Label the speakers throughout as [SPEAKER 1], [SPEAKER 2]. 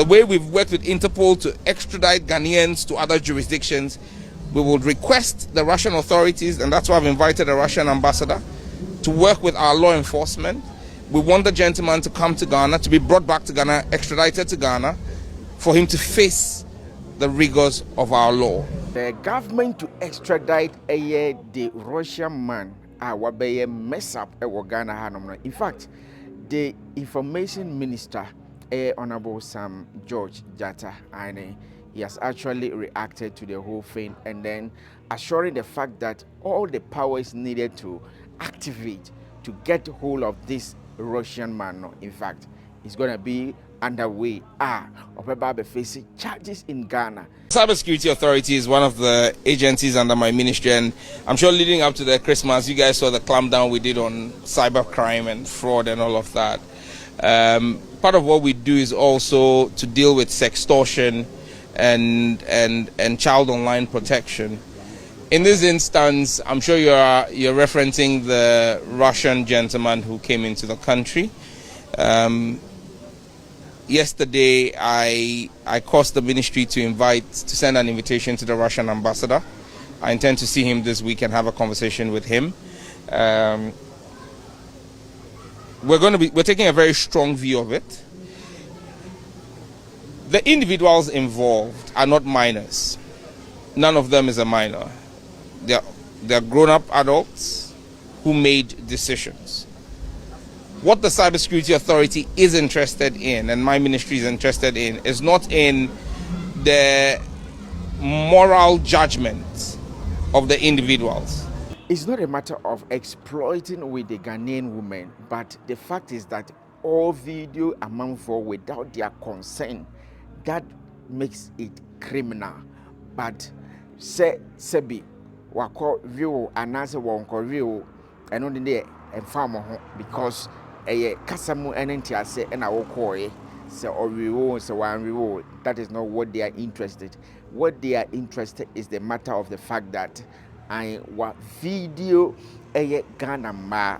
[SPEAKER 1] The way we've worked with Interpol to extradite Ghanaians to other jurisdictions, we will request the Russian authorities, and that's why I've invited a Russian ambassador, to work with our law enforcement. We want the gentleman to come to Ghana, to be brought back to Ghana, extradited to Ghana, for him to face the rigors of our law.
[SPEAKER 2] The government to extradite the Russian man wabe mess up Ghana hanom. In fact, the information minister, Honorable Sam George Jata, and he has actually reacted to the whole thing, and then assuring the fact that all the powers needed to activate to get hold of this Russian man, in fact, is going to be underway. Facing charges in Ghana.
[SPEAKER 1] Cybersecurity Authority is one of the agencies under my ministry, and I'm sure leading up to the Christmas, you guys saw the clampdown we did on cybercrime and fraud and all of that. Part of what we do is also to deal with sextortion and child online protection. In this instance, I'm sure you're referencing the Russian gentleman who came into the country. Yesterday, I caused the ministry to send an invitation to the Russian ambassador. I intend to see him this week and have a conversation with him. We're taking a very strong view of it. The individuals involved are not minors. None of them is a minor. They're grown-up adults who made decisions. What the Cybersecurity Authority is interested in, and my ministry is interested in, is not in the moral judgment of the individuals.
[SPEAKER 2] It's not a matter of exploiting with the Ghanaian women, but the fact is that all video amount for without their consent, that makes it criminal. But sebi wako view anase wonko view and only there and farm because a kasamu enentia say and I will call it so or reward so one reward. That is not what they are interested. What they are interested is the matter of the fact that I wa video a Ghana ma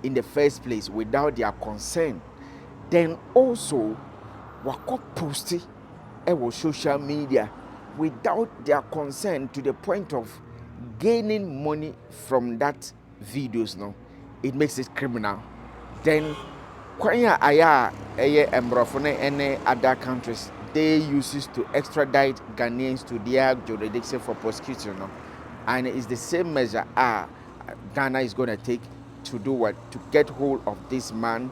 [SPEAKER 2] in the first place without their consent. Then also wako posted social media without their consent to the point of gaining money from that videos. No, it makes it criminal. Then kwanya aya embrofone any other countries they use to extradite Ghanaians to their jurisdiction for prosecution. No? And it's the same measure Ghana is going to take to do what? To get hold of this man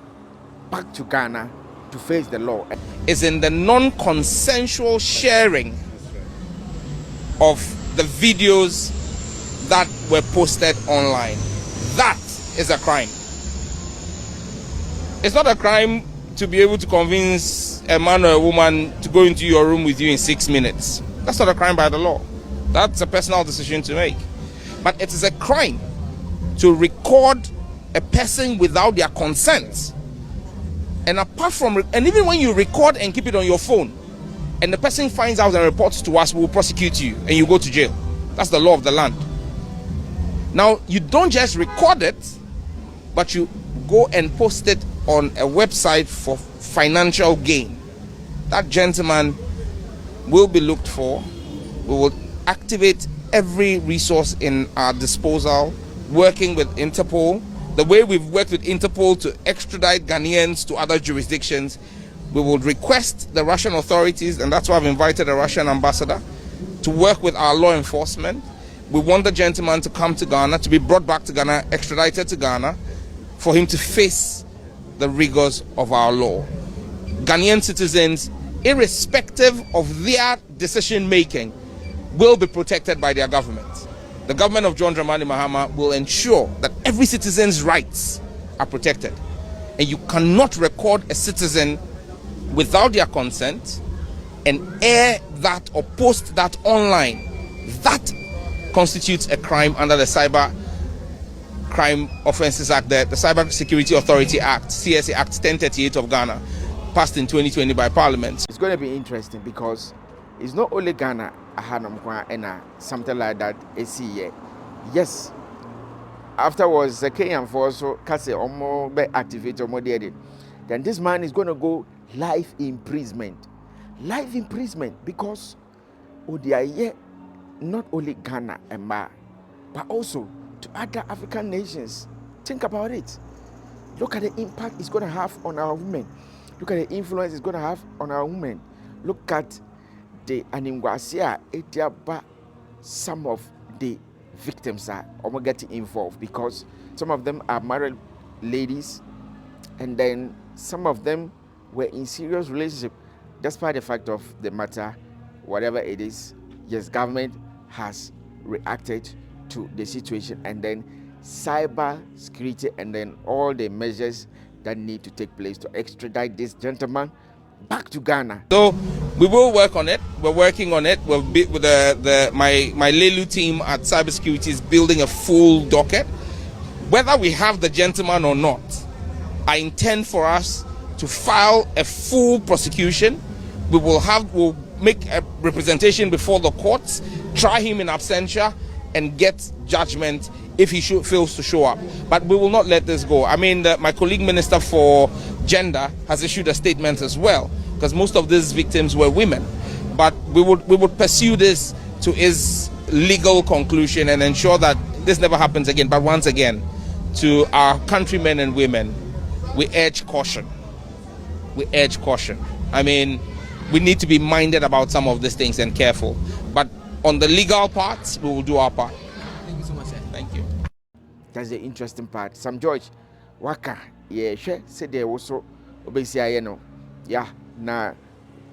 [SPEAKER 2] back to Ghana to face the law.
[SPEAKER 1] It's in the non-consensual sharing of the videos that were posted online. That is a crime. It's not a crime to be able to convince a man or a woman to go into your room with you in 6 minutes. That's not a crime by the law. That's a personal decision to make. But it is a crime to record a person without their consent. And apart from, and even when you record and keep it on your phone, and the person finds out and reports to us, we will prosecute you and you go to jail. That's the law of the land. Now, you don't just record it, but you go and post it on a website for financial gain. That gentleman will be looked for. We will activate every resource in our disposal, working with Interpol. The way we've worked with Interpol to extradite Ghanaians to other jurisdictions, we will request the Russian authorities, and that's why I've invited a Russian ambassador, to work with our law enforcement. We want the gentleman to come to Ghana, to be brought back to Ghana, extradited to Ghana, for him to face the rigors of our law. Ghanaian citizens, irrespective of their decision making, will be protected by their government. The government of John Dramani Mahama will ensure that every citizen's rights are protected. And you cannot record a citizen without their consent and air that or post that online. That constitutes a crime under the Cyber Crime Offences Act, the Cyber Security Authority Act, CSA Act 1038 of Ghana, passed in 2020 by Parliament.
[SPEAKER 2] It's going to be interesting because it's not only Ghana and something like that. Yes, afterwards the Kenyan force also activate then this man is going to go life imprisonment life imprisonment because Odiaye not only Ghana and Ma, but also to other African nations. Think about it. Look at the impact it's going to have on our women. Look at the influence it's going to have on our women. Look at the animguasia etiaba. Some of the victims are getting involved because some of them are married ladies, and then some of them were in serious relationship. Despite the fact of the matter, whatever it is, yes, government has reacted to the situation, and then cyber security, and then all the measures that need to take place to extradite this gentleman back to Ghana.
[SPEAKER 1] So we will work on it. We're working on it. We'll be with my Lelu team at cybersecurity is building a full docket. Whether we have the gentleman or not, I intend for us to file a full prosecution. We'll make a representation before the courts, try him in absentia, and get judgment if he fails to show up. But we will not let this go. I mean, my colleague Minister for Gender has issued a statement as well, because most of these victims were women. But we would pursue this to its legal conclusion and ensure that this never happens again. But once again, to our countrymen and women, we urge caution. We urge caution. I mean, we need to be minded about some of these things and careful. But on the legal parts, we will do our part. Thank you so much, sir. Thank you.
[SPEAKER 2] That's the interesting part. Sam George, waka, yeah, she said there also obesi no. Yeah, now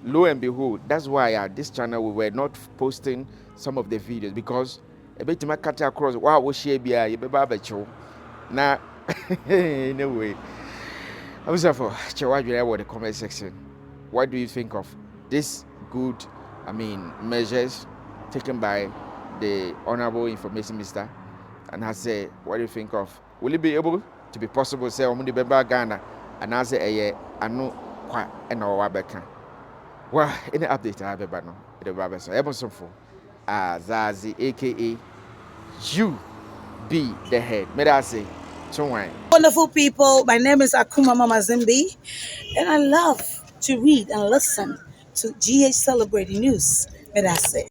[SPEAKER 2] lo and behold, that's why this channel we were not posting some of the videos because a bit my cut across wow we share be a babacho. Now anyway. I was for the comment section. What do you think of this good, measures taken by the Honorable Information Minister? And I say, what do you think of? Will it be able to be possible? Say, Omuni Beba Ghana, and I say, I know quite an hour back. Well, any update I have about no, the Babas, Emerson for Zazi, aka you be the head. May I say,
[SPEAKER 3] wonderful people, my name is Akuma Mama Zimbi, and I love to read and listen to GH Celebrating News. May I say.